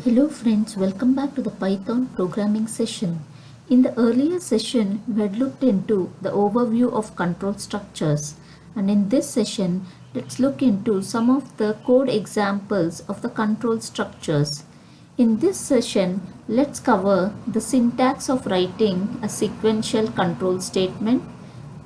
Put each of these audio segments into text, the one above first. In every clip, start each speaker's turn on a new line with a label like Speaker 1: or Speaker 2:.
Speaker 1: Hello friends, welcome back to the Python programming session. In the earlier session, we had looked into the overview of control structures, and in this session, let's look into some of the code examples of the control structures. In this session, let's cover the syntax of writing a sequential control statement,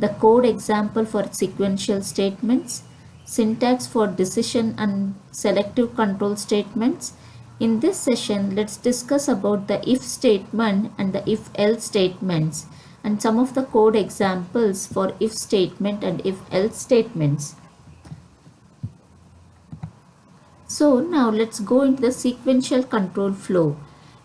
Speaker 1: the code example for sequential statements, syntax for decision and selective control statements. In this session, let's discuss about the if statement and the if else statements and some of the code examples for if statement and if else statements. So now let's go into the sequential control flow.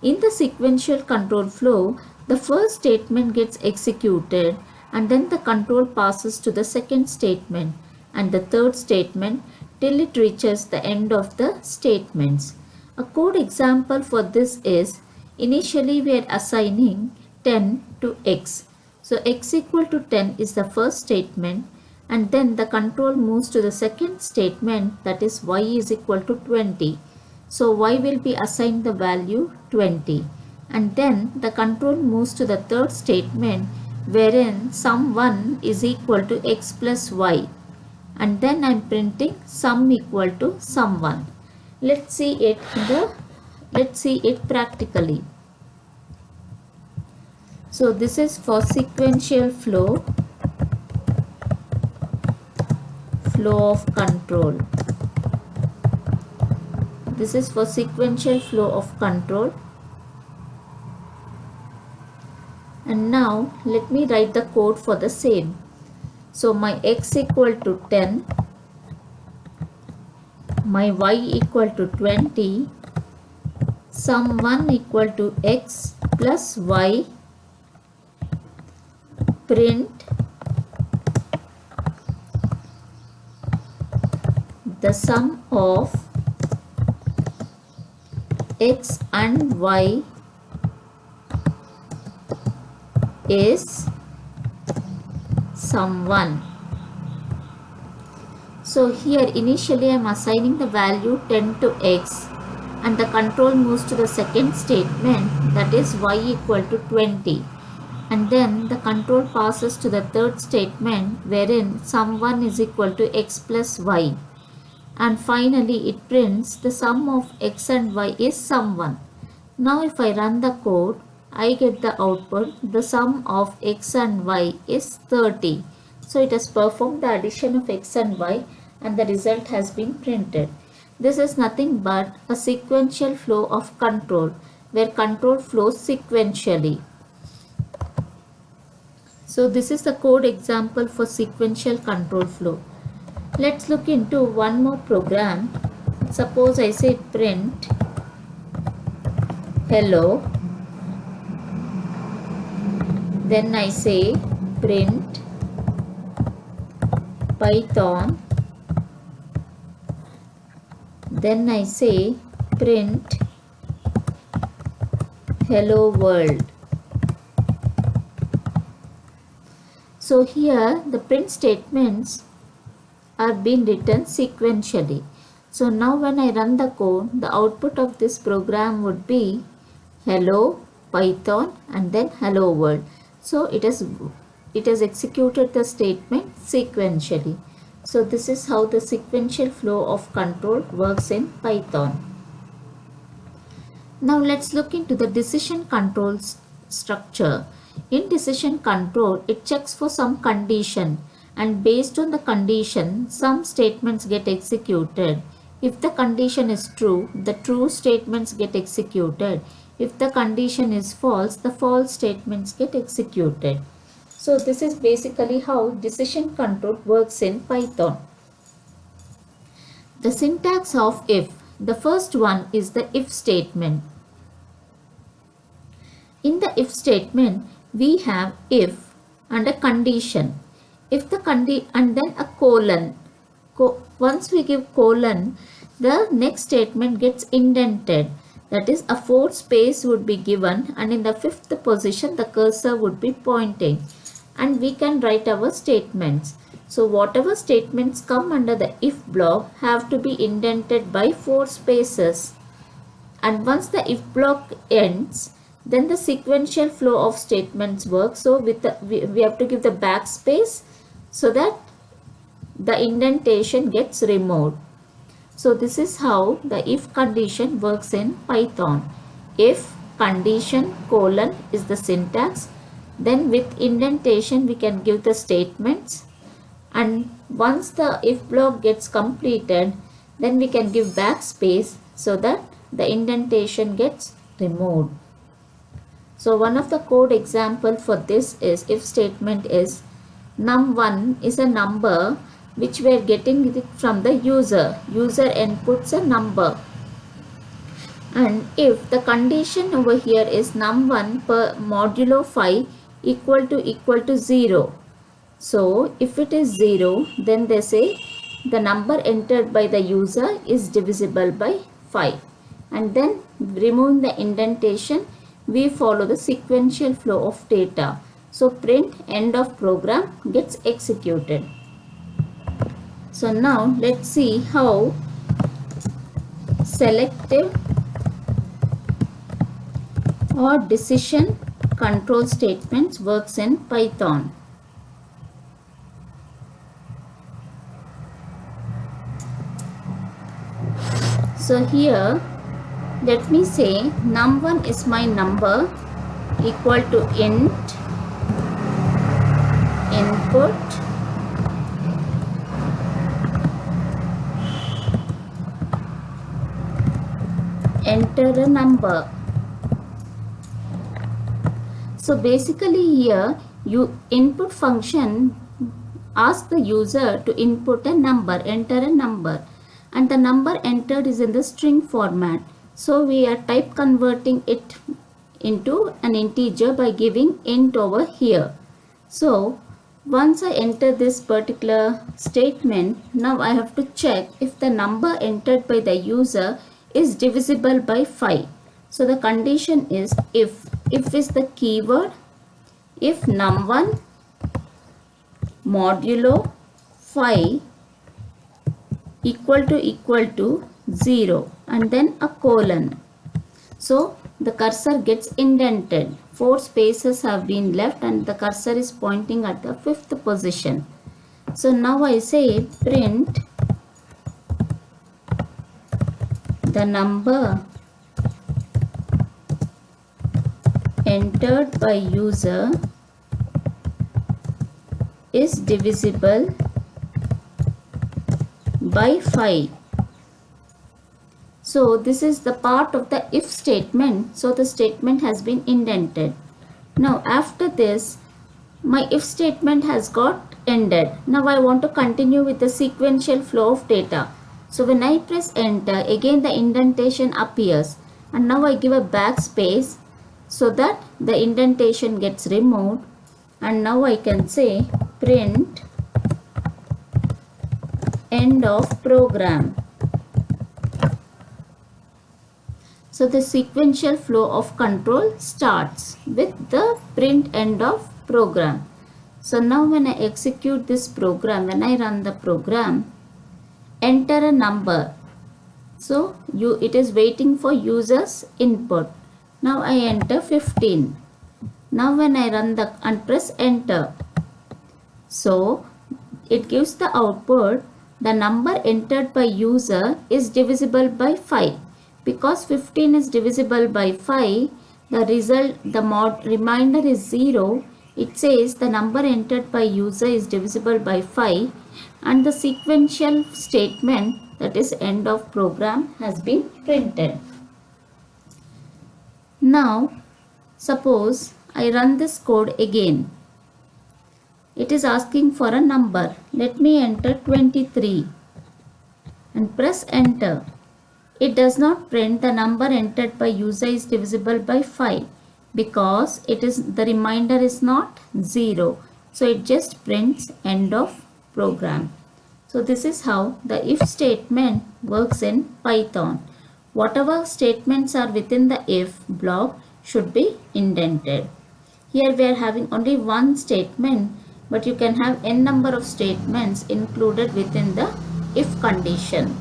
Speaker 1: In the sequential control flow, the first statement gets executed and then the control passes to the second statement and the third statement till it reaches the end of the statements. A code example for this is, initially we are assigning 10 to x. So x equal to 10 is the first statement, and then the control moves to the second statement, that is y is equal to 20. So y will be assigned the value 20, and then the control moves to the third statement wherein sum 1 is equal to x plus y, and then I am printing sum equal to sum 1. Let's see it practically. So this is for sequential flow of control. This is for sequential flow of control. And now let me write the code for the same. So my x equal to 10, my y equal to 20, sum 1 equal to x plus y, print the sum of x and y is sum 1. So here initially I am assigning the value 10 to x and the control moves to the second statement, that is y equal to 20, and then the control passes to the third statement wherein sum 1 is equal to x plus y, and finally it prints the sum of x and y is sum 1. Now if I run the code, I get the output, the sum of x and y is 30. So it has performed the addition of x and y and the result has been printed. This is nothing but a sequential flow of control where control flows sequentially. So this is the code example for sequential control flow. Let's look into one more program. Suppose I say print hello, then I say print Python, then I say print hello world. So here the print statements are being written sequentially. So now when I run the code, the output of this program would be hello Python and then hello world. So it has executed the statement sequentially. So this is how the sequential flow of control works in Python. Now let's look into the decision control structure. In decision control, it checks for some condition, and based on the condition, some statements get executed. If the condition is true, the true statements get executed. If the condition is false, the false statements get executed. So this is basically how decision control works in Python. The syntax of if. The first one is the if statement. In the if statement, we have if and a condition. If the and then a colon. Once we give colon, the next statement gets indented. That is, a fourth space would be given, and in the fifth position the cursor would be pointing, and we can write our statements. So whatever statements come under the if block have to be indented by 4 spaces. and once the if block ends, then the sequential flow of statements works. So with the, we have to give the backspace so that the indentation gets removed. So this is how the if condition works in Python. If condition colon is the syntax, then with indentation we can give the statements, and once the if block gets completed, then we can give backspace so that the indentation gets removed. So one of the code example for this is if statement is num1 is a number which we are getting it from the user. User inputs a number, and if the condition over here is num1 per modulo 5 equal to 0. So if it is 0, then they say the number entered by the user is divisible by 5, and then removing the indentation we follow the sequential flow of data. So print end of program gets executed. So now let's see how selective or decision control statements works in Python. So here let me say num1 is my number equal to int input enter a number. So basically here input function asks the user to input a number, enter a number, and the number entered is in the string format. So we are type converting it into an integer by giving int over here. So once I enter this particular statement, now I have to check if the number entered by the user is divisible by 5. So the condition is if is the keyword, if num1 modulo 5 equal to 0, and then a colon. So the cursor gets indented. 4 spaces have been left and the cursor is pointing at the 5th position. So now I say print the number entered by user is divisible by 5. So this is the part of the if statement. So the statement has been indented. Now after this, my if statement has got ended. Now I want to continue with the sequential flow of data. So when I press enter, again the indentation appears, and now I give a backspace so that the indentation gets removed, and now I can say print end of program. So the sequential flow of control starts with the print end of program. So now when I execute this program, when I run the program, enter a number. So it is waiting for user's input. Now I enter 15. Now when I run and press enter, so it gives the output the number entered by user is divisible by 5. Because 15 is divisible by 5, the result, reminder is 0. It says the number entered by user is divisible by 5, and the sequential statement, that is end of program, has been printed. Now suppose I run this code again. It is asking for a number. Let me enter 23 and press enter. It does not print the number entered by user is divisible by 5 because the reminder is not 0. So it just prints end of program. So this is how the if statement works in Python. Whatever statements are within the if block should be indented. Here we are having only one statement, but you can have n number of statements included within the if condition.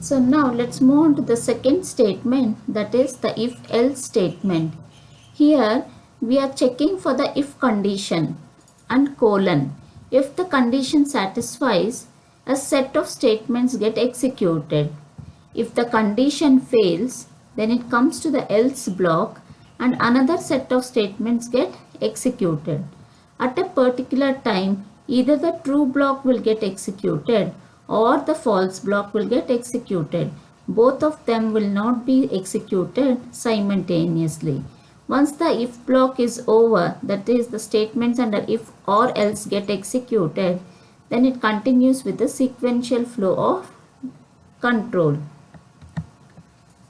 Speaker 1: So now let's move on to the second statement, that is the if else statement. Here we are checking for the if condition and colon. If the condition satisfies, a set of statements get executed. If the condition fails, then it comes to the else block and another set of statements get executed. At a particular time, either the true block will get executed or the false block will get executed. Both of them will not be executed simultaneously. Once the if block is over, that is the statements under if or else get executed, then it continues with the sequential flow of control.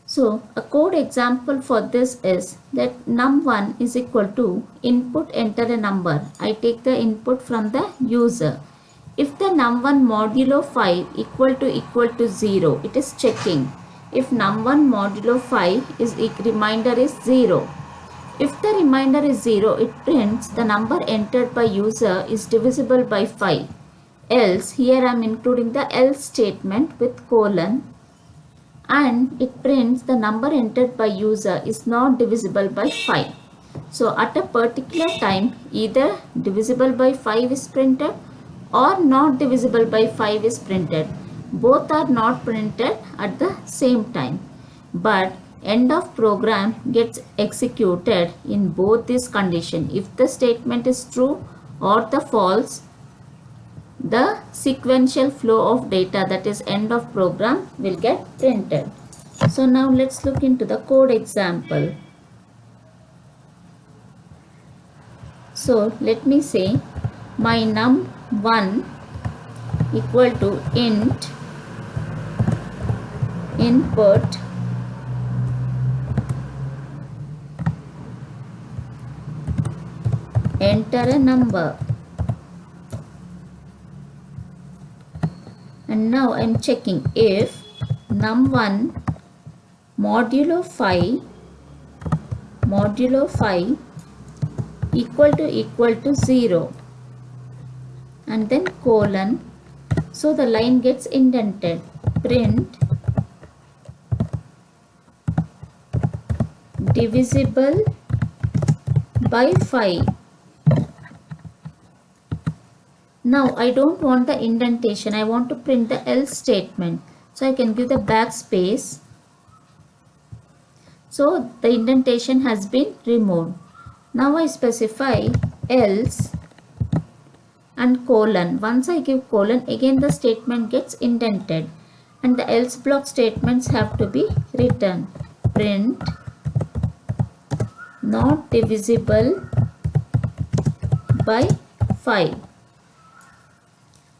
Speaker 1: So a code example for this is that num1 is equal to input enter a number. I take the input from the user. If the num1 modulo 5 equal to 0, it is checking. If num1 modulo 5 is remainder is 0. If the remainder is 0, it prints the number entered by user is divisible by 5. Else, here I am including the else statement with colon, and it prints the number entered by user is not divisible by 5. So at a particular time, either divisible by 5 is printed or not divisible by 5 is printed. Both are not printed at the same time, but end of program gets executed in both these conditions. If the statement is true or the false, the sequential flow of data, that is end of program, will get printed. So now let's look into the code example. So let me say my num1 equal to int input enter a number. And now I am checking if num1 modulo 5 equal to 0 and then colon. So the line gets indented. Print divisible by 5. Now I don't want the indentation, I want to print the else statement. So I can give the backspace. So the indentation has been removed. Now I specify else and colon. Once I give colon, again the statement gets indented and the else block statements have to be written. Print not divisible by 5.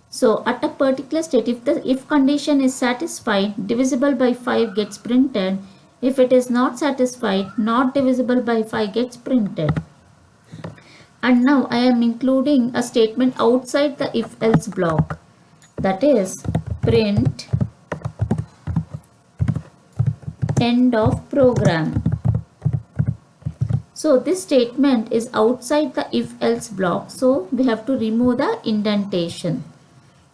Speaker 1: So at a particular state, if the if condition is satisfied, divisible by 5 gets printed. If it is not satisfied, not divisible by 5 gets printed. And now I am including a statement outside the if else block, that is print end of program. So this statement is outside the if else block, so we have to remove the indentation.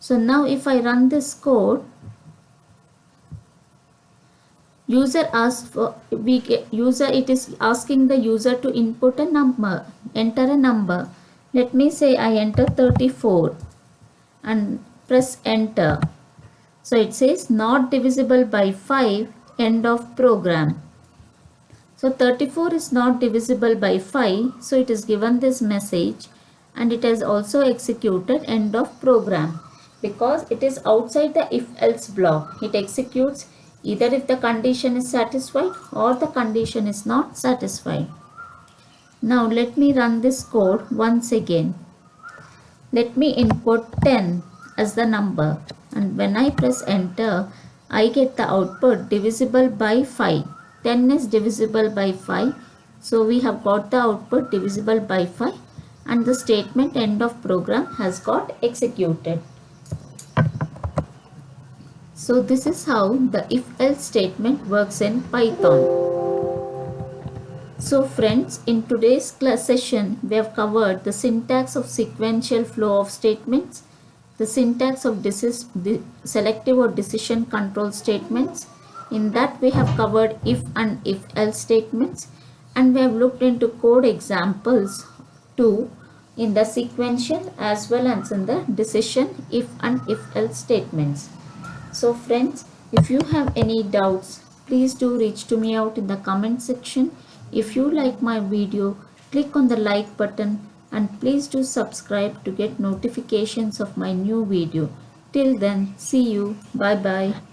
Speaker 1: So now if I run this code, it is asking the user to input a number, enter a number. Let me say I enter 34 and press enter. So it says not divisible by 5, end of program. So 34 is not divisible by 5, so it is given this message and it has also executed end of program. Because it is outside the if else block, it executes either if the condition is satisfied or the condition is not satisfied. Now let me run this code once again. Let me input 10 as the number, and when I press enter, I get the output divisible by 5. 10 is divisible by 5, so we have got the output divisible by 5 and the statement end of program has got executed. So this is how the if else statement works in Python. So friends, in today's class session we have covered the syntax of sequential flow of statements, the syntax of selective or decision control statements. In that we have covered if and if else statements, and we have looked into code examples too in the sequential as well as in the decision if and if else statements. So friends, if you have any doubts, please do reach to me out in the comment section. If you like my video, click on the like button and please do subscribe to get notifications of my new video. Till then, see you. Bye bye.